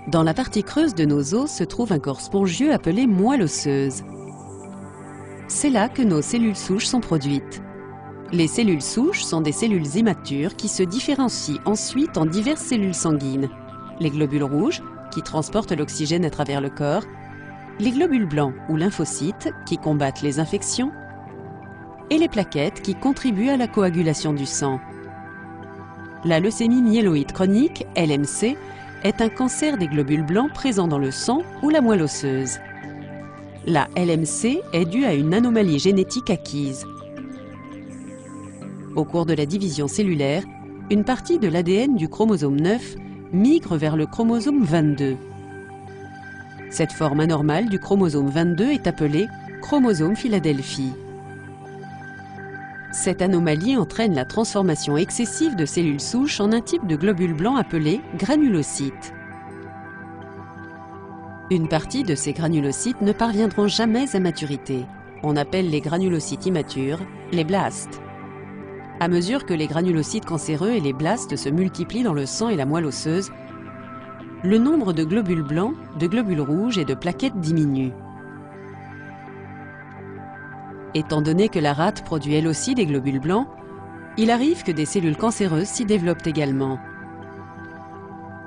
Dans la partie creuse de nos os se trouve un corps spongieux appelé moelle osseuse. C'est là que nos cellules souches sont produites. Les cellules souches sont des cellules immatures qui se différencient ensuite en diverses cellules sanguines. Les globules rouges, qui transportent l'oxygène à travers le corps, les globules blancs ou lymphocytes, qui combattent les infections, et les plaquettes qui contribuent à la coagulation du sang. La leucémie myéloïde chronique, LMC, est un cancer des globules blancs présents dans le sang ou la moelle osseuse. La LMC est due à une anomalie génétique acquise. Au cours de la division cellulaire, une partie de l'ADN du chromosome 9 migre vers le chromosome 22. Cette forme anormale du chromosome 22 est appelée chromosome Philadelphie. Cette anomalie entraîne la transformation excessive de cellules souches en un type de globule blanc appelé granulocyte. Une partie de ces granulocytes ne parviendront jamais à maturité. On appelle les granulocytes immatures les blastes. À mesure que les granulocytes cancéreux et les blastes se multiplient dans le sang et la moelle osseuse, le nombre de globules blancs, de globules rouges et de plaquettes diminue. Étant donné que la rate produit elle aussi des globules blancs, il arrive que des cellules cancéreuses s'y développent également.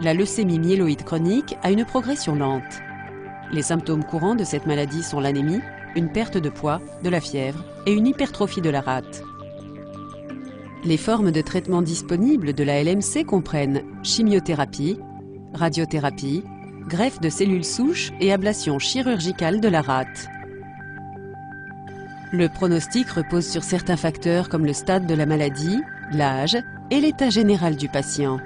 La leucémie myéloïde chronique a une progression lente. Les symptômes courants de cette maladie sont l'anémie, une perte de poids, de la fièvre et une hypertrophie de la rate. Les formes de traitement disponibles de la LMC comprennent chimiothérapie, radiothérapie, greffe de cellules souches et ablation chirurgicale de la rate. Le pronostic repose sur certains facteurs comme le stade de la maladie, l'âge et l'état général du patient.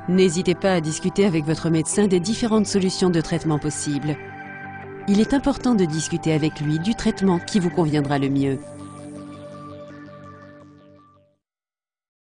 N'hésitez pas à discuter avec votre médecin des différentes solutions de traitement possibles. Il est important de discuter avec lui du traitement qui vous conviendra le mieux.